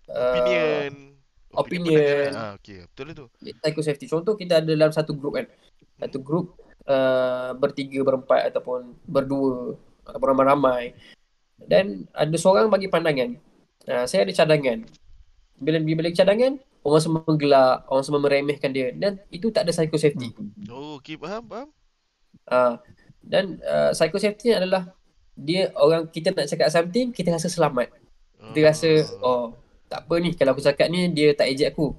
Opinion. opinion. Pandangan. Okay, betul tu. Cycle safety. Contoh kita ada dalam satu grup kan. Satu grup bertiga, berempat ataupun berdua ataupun ramai-ramai. Dan ada seorang bagi pandangan. Saya ada cadangan. Bila cadangan, orang semua gelak, orang semua meremehkan dia. Dan itu tak ada cycle safety. Oh, okay, faham. Dan cycle safety adalah dia orang kita nak cakap something, kita rasa selamat. Kita rasa, tak apa ni, kalau aku cakap ni, dia tak ejek aku.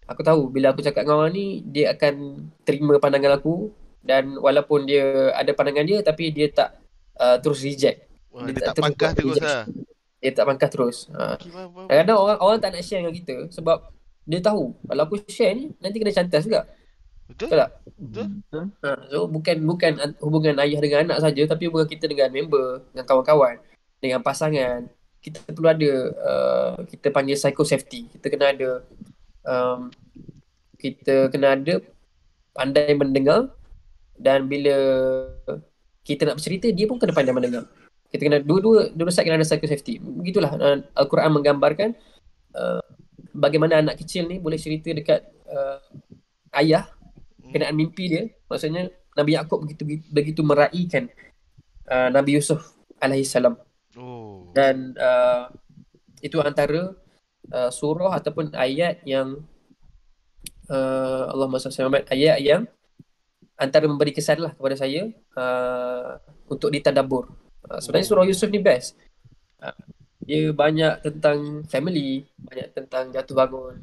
Aku tahu bila aku cakap dengan orang ni, dia akan terima pandangan aku. Dan walaupun dia ada pandangan dia, tapi dia tak terus reject. Dia tak pangkah terus lah. Dia tak pangkah terus. Kadang-kadang orang tak nak share dengan kita sebab dia tahu kalau aku share ni nanti kena cantas juga. Betul tak? Betul. So bukan hubungan ayah dengan anak saja, tapi hubungan kita dengan member, dengan kawan-kawan, dengan pasangan. Kita perlu ada kita panggil psycho safety. Kita kena ada pandai mendengar, dan bila kita nak bercerita, dia pun kena pandai mendengar. Kita kena dua side kena ada psycho safety. Begitulah Al-Quran menggambarkan bagaimana anak kecil ni boleh cerita dekat ayah kenaan mimpi dia. Maksudnya Nabi Yaakob begitu meraihkan Nabi Yusuf alaihissalam. Dan itu antara surah ataupun ayat yang Allahumma salli ala Muhammad, ayat yang antara memberi kesan lah kepada saya untuk ditadabbur. Sebenarnya surah Yusuf ni best. Dia banyak tentang family, banyak tentang jatuh bangun.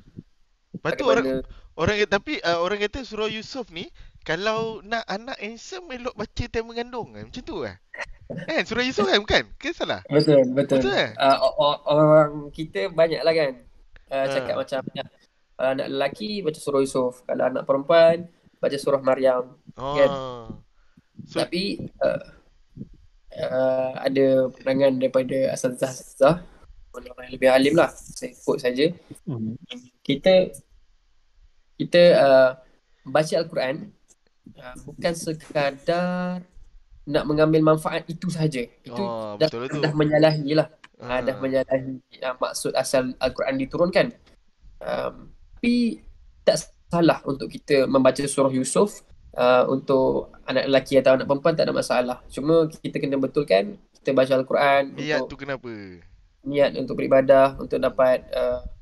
Lepas tu orang kata surah Yusuf ni kalau nak anak handsome elok baca time mengandung kan? Macam tu kan? Surah Yusuf kan bukan? Ke salah? Betul. Kan? Orang kita banyak lah kan cakap macam kalau anak lelaki baca surah Yusuf, kalau anak perempuan baca surah Maryam kan? Tapi ada pandangan daripada asatizah orang yang lebih alim lah, saya quote saja. Kita baca Al-Quran bukan sekadar nak mengambil manfaat itu sahaja. Itu dah menyalahi lah. Dah menyalahi maksud asal Al-Quran diturunkan. Tapi tak salah untuk kita membaca surah Yusuf. Untuk anak lelaki atau anak perempuan tak ada masalah. Cuma kita kena betulkan kita baca Al-Quran niat tu kenapa? Niat untuk beribadah, untuk dapat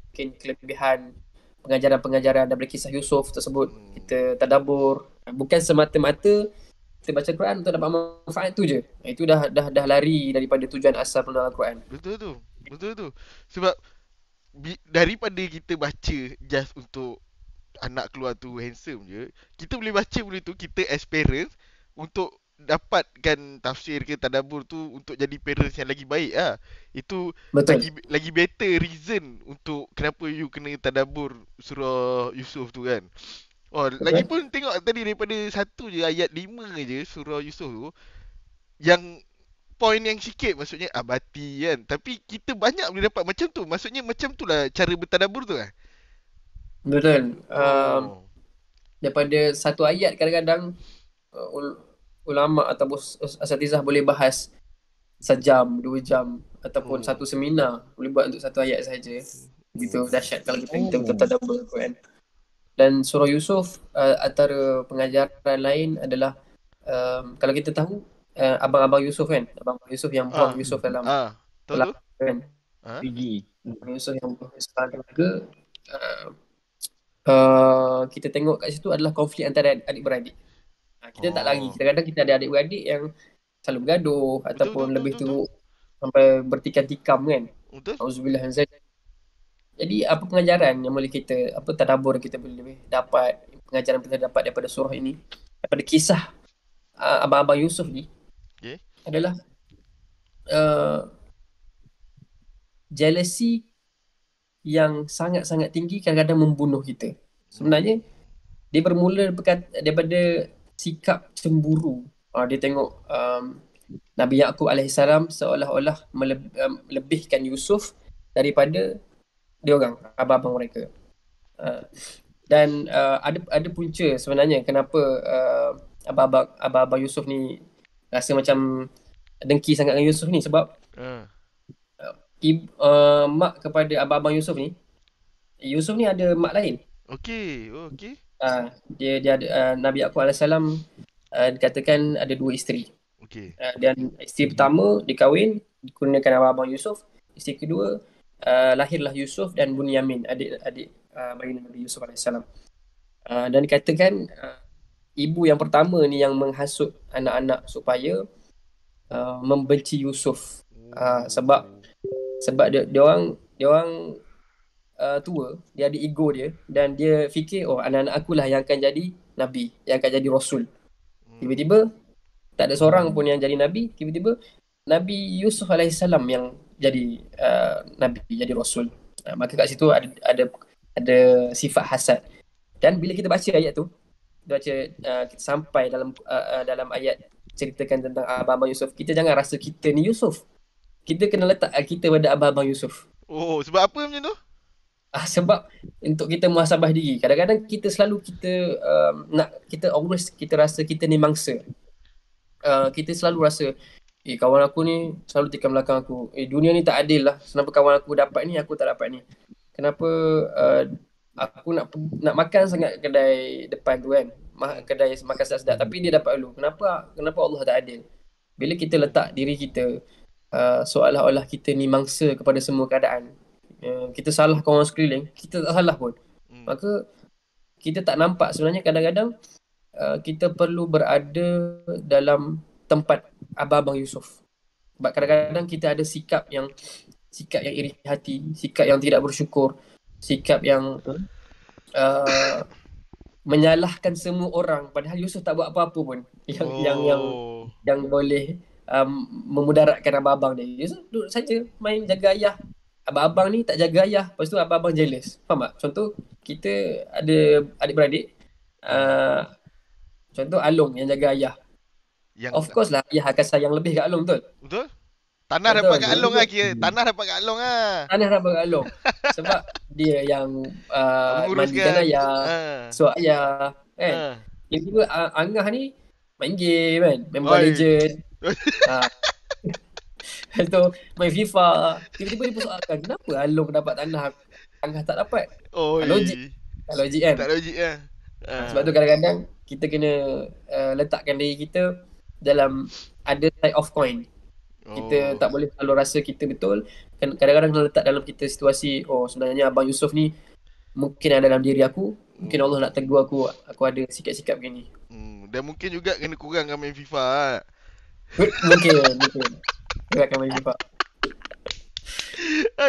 mungkin kelebihan pengajaran-pengajaran daripada kisah Yusuf tersebut. Kita tadabbur. Bukan semata-mata kita baca Quran untuk dapat manfaat tu je. Itu dah lari daripada tujuan asal penulis Al-Quran. Betul tu. Sebab daripada kita baca just untuk anak keluar tu handsome je, kita boleh baca benda tu, kita as parents untuk dapatkan tafsir ke tadabbur tu untuk jadi parents yang lagi baik lah. Itu lagi better reason untuk kenapa you kena tadabbur surah Yusuf tu kan. Lagipun tengok tadi daripada satu je ayat 5 je surah Yusuf tu, yang point yang sikit maksudnya abati kan, tapi kita banyak boleh dapat macam tu. Maksudnya macam tu lah cara bertadabbur tu kan. Betul. Daripada satu ayat kadang-kadang ulama ataupun asatizah boleh bahas sejam, 2 jam ataupun satu seminar boleh buat untuk satu ayat saja. Begitu dahsyat kalau kita bertadabbur Quran. Dan surah Yusuf antara pengajaran lain adalah kalau kita tahu abang-abang Yusuf kan, abang Yusuf yang buang Yusuf dalam tahu kan. Yusuf yang buang Yusuf dalam telaga. Kita tengok kat situ adalah konflik antara adik-beradik. Kita tak lari. Kadang-kadang kita ada adik-beradik yang selalu bergaduh ataupun lebih teruk sampai bertikam-tikam kan. Auzubillah min zalik. Jadi apa pengajaran yang boleh kita, apa tadabbur kita boleh dapat, pengajaran kita dapat daripada surah ini, daripada kisah abang-abang Yusuf ni, adalah jealousy yang sangat-sangat tinggi kadang-kadang membunuh kita. Sebenarnya dia bermula daripada sikap cemburu. Dia tengok Nabi Yaakob alaihissalam seolah-olah melebihkan Yusuf daripada dia orang, abang-abang mereka. Dan ada punca sebenarnya kenapa abang-abang Yusof ni rasa macam dengki sangat dengan Yusof ni, sebab Ah. mak kepada abang-abang Yusof ni ada mak lain. Okey. Oh, okey. Dia ada Nabi Yaqub alaihissalam dikatakan ada 2 isteri. Okey. Dan isteri pertama dikahwin dikurniakan abang-abang Yusof. Isteri kedua lahirlah Yusuf dan Bunyamin, adik baginda Nabi Yusuf alaihissalam. Dan dikatakan ibu yang pertama ni yang menghasut anak-anak supaya membenci Yusuf. Sebab dia orang tua, dia ada ego dia dan dia fikir anak-anak akulah yang akan jadi nabi, yang akan jadi rasul. Tiba-tiba tak ada seorang pun yang jadi nabi, tiba-tiba Nabi Yusuf alaihissalam yang jadi nabi, jadi rasul. Maka kat situ ada sifat hasad. Dan bila kita baca ayat tu, kita sampai dalam ayat ceritakan tentang abang-abang Yusuf, kita jangan rasa kita ni Yusuf. Kita kena letak kita pada abang-abang Yusuf. Oh, sebab apa macam tu? Sebab untuk kita muhasabah diri. Kadang-kadang kita selalu kita rasa kita ni mangsa. Kita selalu rasa kawan aku ni selalu tikam belakang aku. Dunia ni tak adil lah. Kenapa kawan aku dapat ni, aku tak dapat ni? Kenapa aku nak makan sangat kedai depan tu kan, kedai makan sedap-sedap, tapi dia dapat dulu. Kenapa Allah tak adil? Bila kita letak diri kita seolah-olah kita ni mangsa kepada semua keadaan, kita salah kawan sekeliling, kita tak salah pun, maka kita tak nampak sebenarnya kadang-kadang kita perlu berada dalam tempat abang-abang Yusof. Sebab kadang-kadang kita ada sikap yang iri hati, sikap yang tidak bersyukur, sikap yang menyalahkan semua orang, padahal Yusuf tak buat apa-apa pun yang boleh memudaratkan abang-abang dia. Yusuf duduk saja main jaga ayah. Abang-abang ni tak jaga ayah, lepas tu abang-abang jealous. Faham tak? Contoh, kita ada adik-beradik, contoh Along yang jaga ayah. Of course lah, ayah akan sayang lebih kat Along, betul? Betul. Tanah dapat kat Along lah kira. Tanah dapat kat Along lah. Tanah dapat kat Along. Sebab dia yang mandikan ayah, suap ayah kan. Tiba-tiba Angah ni main game kan, main Mobile Legend. Lepas tu main FIFA. Tiba-tiba dia persoalkan, kenapa Along dapat tanah, Angah tak dapat? Tak logik kan. Tak logik lah. Sebab tu kadang-kadang kita kena letakkan diri kita dalam other side of coin. Kita tak boleh selalu rasa kita betul. Kadang-kadang kena letak dalam kita situasi, sebenarnya Abang Yusof ni mungkin ada dalam diri aku. Mungkin Allah nak tegur aku ada sikap-sikap begini. Dan mungkin juga kena kurangkan main FIFA lah. Mungkin dia akan main FIFA.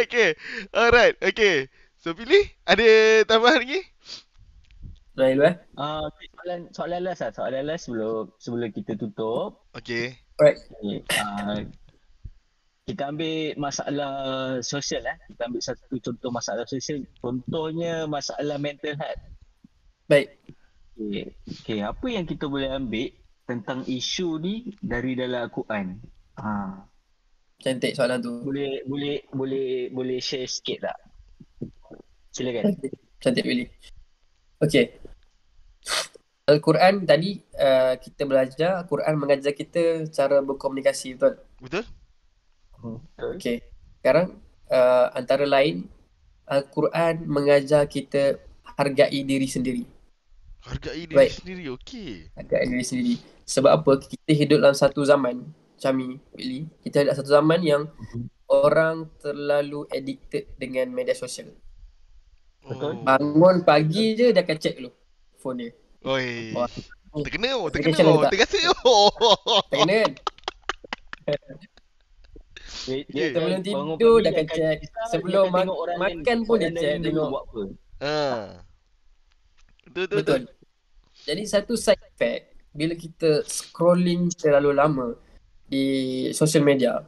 Okay. Alright. Okay. So pilih, ada tambahan lagi? Soalan last lah. Soalan last sebelum kita tutup. Okay. Alright. Kita ambil masalah sosial Kita ambil satu contoh masalah sosial. Contohnya masalah mental health. Baik. Okay. Apa yang kita boleh ambil tentang isu ni dari dalam Al-Quran? Cantik soalan tu. Boleh share sikit tak? Silakan. Cantik Willy. Okay. Al-Quran tadi kita belajar, Al-Quran mengajar kita cara berkomunikasi, betul? Betul. Okay. Sekarang antara lain, Al-Quran mengajar kita hargai diri sendiri. Hargai diri sendiri, okey. Hargai diri sendiri. Sebab apa? Kita hidup dalam satu zaman, Chami, Willy, kita hidup dalam satu zaman yang orang terlalu addicted dengan media sosial. Betul. Bangun pagi je dia akan check dulu phone dia. Oi. Terkena. Terasa. Terkena kan? Sebelum tidur dia akan check. Sebelum makan pun dia check tengok. Betul. Jadi satu side effect bila kita scrolling terlalu lama di social media,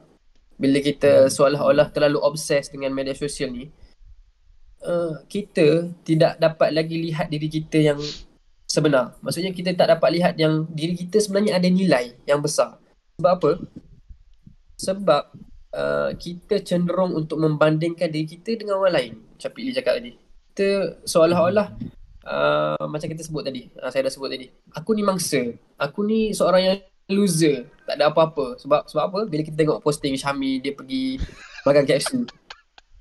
bila kita seolah-olah terlalu obses dengan media sosial ni, kita tidak dapat lagi lihat diri kita yang sebenar. Maksudnya kita tak dapat lihat yang diri kita sebenarnya ada nilai yang besar. Sebab apa? Sebab kita cenderung untuk membandingkan diri kita dengan orang lain. Macam Pilih cakap tadi, kita seolah-olah macam kita sebut tadi, saya dah sebut tadi. Aku ni mangsa. Aku ni seorang yang loser. Tak ada apa-apa. Sebab apa? Bila kita tengok posting Syami dia pergi makan KFC.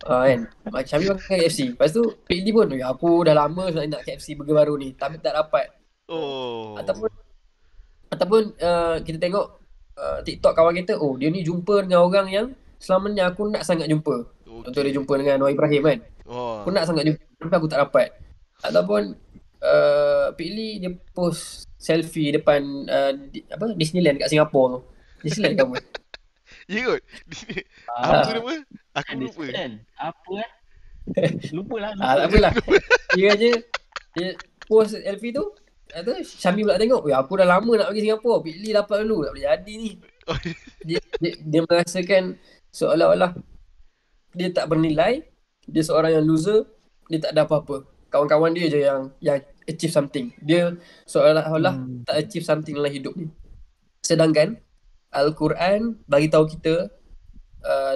Kan? Syami makan KFC. Lepas tu Pik Lee pun, aku dah lama nak KFC burger baru ni. Tapi tak dapat. Ataupun kita tengok TikTok kawan kita, dia ni jumpa dengan orang yang selama ni aku nak sangat jumpa. Contoh dia jumpa dengan Noah Ibrahim kan. Aku nak sangat jumpa tapi aku tak dapat. Ataupun Pik Lee dia post selfie depan Disneyland kat Singapura tu. Disneyland ke apa? Ya kot. Apa nama? Aku lupa. Apa Lupa lah. Tak apalah. Dia post selfie tu. Syami pula tengok, aku dah lama nak pergi Singapura. Pik Lee dapat dulu, tak boleh jadi ni. Dia merasakan seolah-olah dia tak bernilai, dia seorang yang loser, dia tak ada apa-apa. Kawan-kawan dia je yang achieve something. Dia seolah-olah tak achieve something dalam hidup ni. Sedangkan Al-Quran bagi tahu kita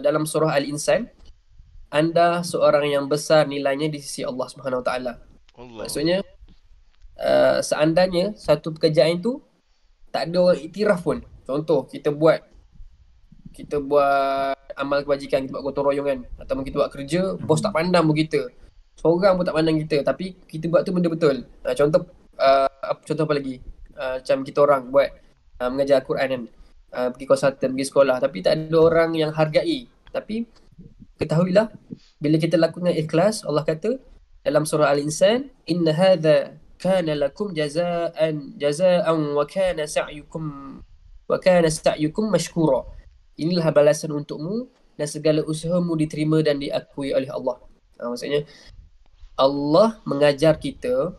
dalam surah Al-Insan, anda seorang yang besar nilainya di sisi Allah Subhanahu Wa Taala. Maksudnya seandainya satu pekerjaan tu tak ada orang iktiraf pun. Contoh kita buat amal kebajikan, kita buat gotong royong kan, ataupun kita buat kerja, bos tak pandang pun kita. Seorang pun tak pandang kita, tapi kita buat tu benda betul. Contoh apa lagi? Macam kita orang buat mengajar Al-Quran kan, pergi konsultan, pergi sekolah, tapi tak ada orang yang hargai. Tapi ketahuilah, bila kita lakukan ikhlas, Allah kata dalam surah Al-Insan, inna hadha kana lakum jazaan wa kana sa'yukum mashkura. Inilah balasan untukmu dan segala usahamu diterima dan diakui oleh Allah. Maksudnya Allah mengajar kita,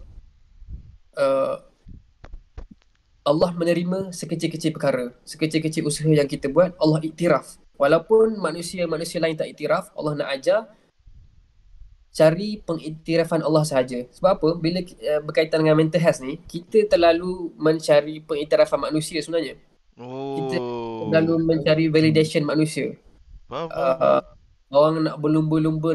Allah menerima sekecil-kecil perkara, sekecil-kecil usaha yang kita buat, Allah iktiraf. Walaupun manusia lain tak iktiraf, Allah nak ajar cari pengiktirafan Allah sahaja. Sebab apa? Bila berkaitan dengan mental health ni, kita terlalu mencari pengiktirafan manusia sebenarnya. Kita terlalu mencari validation manusia. Orang nak berlumba-lumba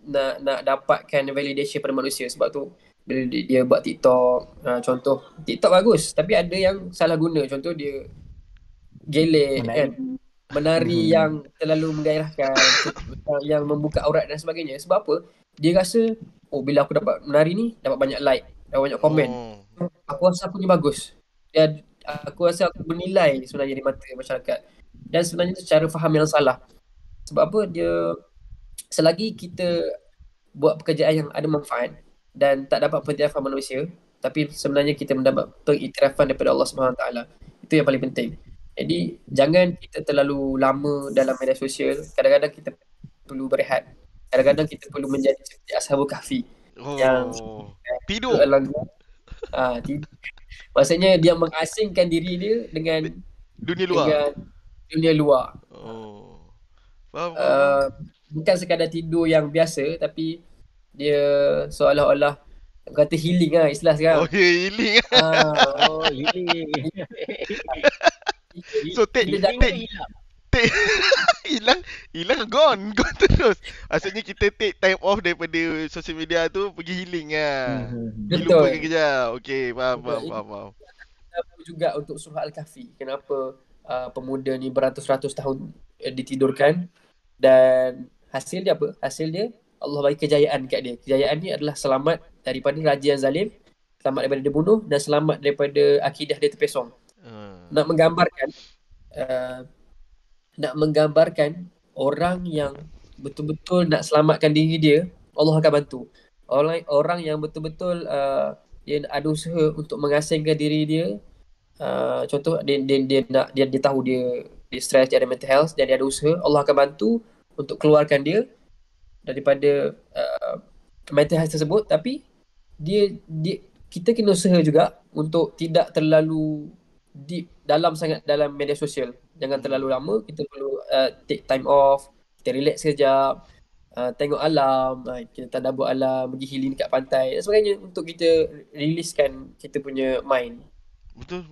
nak dapatkan validation pada manusia. Sebab tu bila dia buat TikTok, contoh TikTok bagus, tapi ada yang salah guna. Contoh dia gelek kan, menari yang terlalu menggairahkan, yang membuka aurat dan sebagainya. Sebab apa? Dia rasa, bila aku dapat menari ni, dapat banyak like, dapat banyak komen, aku rasa aku ni bagus. Aku rasa aku bernilai sebenarnya di mata masyarakat. Dan sebenarnya itu cara faham yang salah. Sebab apa? Selagi kita buat pekerjaan yang ada manfaat dan tak dapat pengiktirafan manusia, tapi sebenarnya kita mendapat pengiktirafan daripada Allah SWT. Itu yang paling penting. Jadi jangan kita terlalu lama dalam media sosial. Kadang-kadang kita perlu berehat. Kadang-kadang kita perlu menjadi seperti Ashabul Kahfi yang tidur. Maksudnya dia mengasingkan diri dia dengan dunia luar. Bukan sekadar tidur yang biasa, tapi dia seolah-olah kata healing lah istilah sekarang. Healing. Healing. So hilang gone terus. Maksudnya kita take time off daripada social media tu, pergi healing lah. Betul. Lupakan kejap. Okey, faham. Juga untuk surah Al-Kahfi, kenapa pemuda ni beratus-ratus tahun ditidurkan, dan hasil dia apa? Hasil dia Allah bagi kejayaan dekat dia. Kejayaan ni adalah selamat daripada raja yang zalim, selamat daripada dibunuh, dan selamat daripada akidah dia terpesong. Nak menggambarkan orang yang betul-betul nak selamatkan diri dia, Allah akan bantu. Orang yang betul-betul dia ada usaha untuk mengasingkan diri dia, contoh dia tahu dia stres, dia ada mental health, dan dia ada usaha, Allah akan bantu untuk keluarkan dia daripada mental health tersebut. Tapi kita kena usaha juga untuk tidak terlalu deep sangat dalam media sosial. Jangan terlalu lama. Kita perlu take time off, kita relax sekejap, tengok alam, kita tadabbur alam, pergi healing dekat pantai dan sebagainya, untuk kita releasekan kita punya mind. Betul.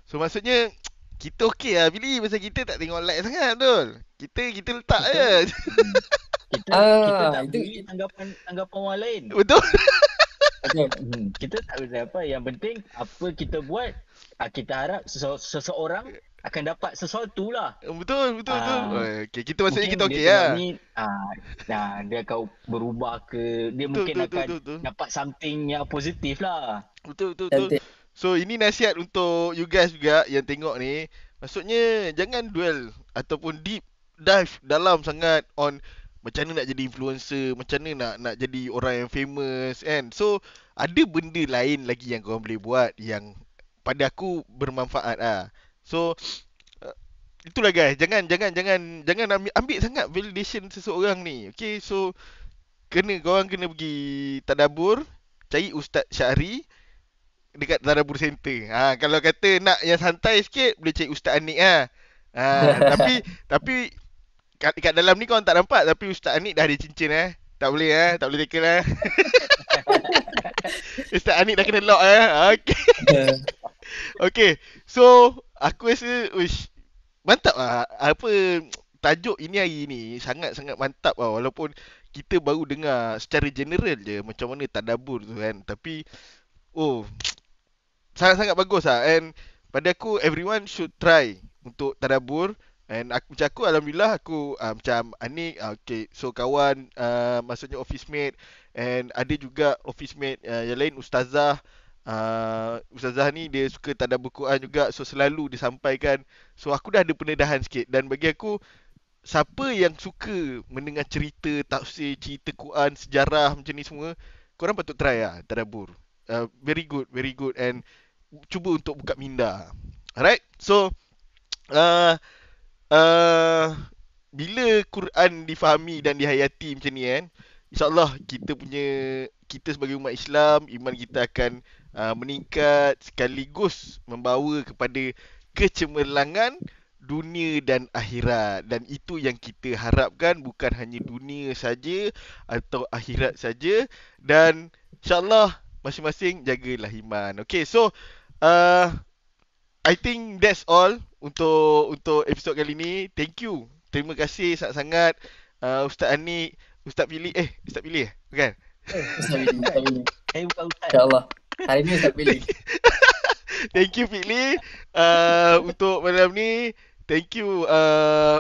So maksudnya kita okey lah Billy, pasal kita tak tengok like sangat, betul. Kita letak je. Kita tak beli tanggapan orang lain. Betul. Betul. Kita tak boleh apa. Yang penting apa kita buat, kita harap seseorang akan dapat sesuatu lah. Betul, betul, betul. Ah, Okay, kita maksudnya mungkin kita dia okey tengok lah. ni, dia akan berubah ke, dia Betul, mungkin betul, betul, akan betul, betul. dapat something yang positif lah. Betul, betul, betul. Cantik. So, ini nasihat untuk you guys juga yang tengok ni. Maksudnya, jangan dwell ataupun deep dive dalam sangat on macam mana nak jadi influencer, macam mana nak jadi orang yang famous kan. So, ada benda lain lagi yang korang boleh buat yang pada aku bermanfaat lah. So, uh, itulah guys, jangan ambil sangat validation seseorang ni. Okay, so korang kena pergi tadabbur, cari Ustaz Syahri dekat Tadabur Center. Kalau kata nak yang santai sikit boleh cari Ustaz Anik lah. Tapi kat dalam ni korang tak nampak tapi Ustaz Anik dah ada cincin Tak boleh tak boleh tackle Ustaz Anik dah kena lock Okay. Okay. So aku rasa mantap lah. Tajuk ini hari ni sangat-sangat mantap lah. Walaupun kita baru dengar secara general je macam mana tadabbur tu kan. Tapi sangat-sangat bagus lah. And pada aku everyone should try untuk tadabbur. And aku alhamdulillah aku macam Anik okay, so kawan maksudnya office mate, and ada juga office mate yang lain ustazah. Ustazah ni dia suka tadabbur Quran juga, so selalu disampaikan. So aku dah ada pendedahan sikit, dan bagi aku siapa yang suka mendengar cerita tafsir, cerita Quran, sejarah macam ni semua, korang patut try lah tadabbur. Very good, very good. And cuba untuk buka minda. Alright. So uh, uh, bila Quran difahami dan dihayati macam ni kan, InsyaAllah kita sebagai umat Islam, iman kita akan meningkat, sekaligus membawa kepada kecemerlangan dunia dan akhirat. Dan itu yang kita harapkan, bukan hanya dunia saja atau akhirat saja. Dan insyaAllah masing-masing jagalah iman. Okay, so uh, I think that's all untuk episod kali ni. Thank you. Terima kasih sangat-sangat Ustaz Anik, Ustaz Pilih. Ustaz Pilih bukan? Ustaz Billy, Ustaz Billy. Bukan Ustaz. InsyaAllah. Hari ni Ustaz Billy. Thank you Pilih untuk malam ni. Thank you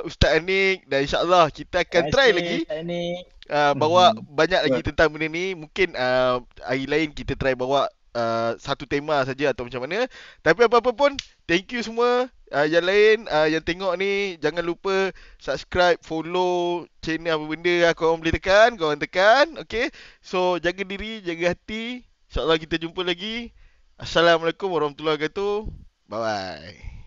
Ustaz Anik, dan insyaAllah kita akan try lagi bawa banyak lagi tentang benda ni. Mungkin hari lain kita try bawa satu tema saja atau macam mana. Tapi apa-apa pun, thank you semua. Yang lain yang tengok ni, jangan lupa subscribe, follow channel apa benda korang boleh tekan, korang tekan. Okay, so jaga diri, jaga hati. InsyaAllah kita jumpa lagi. Assalamualaikum warahmatullahi wabarakatuh. Bye bye.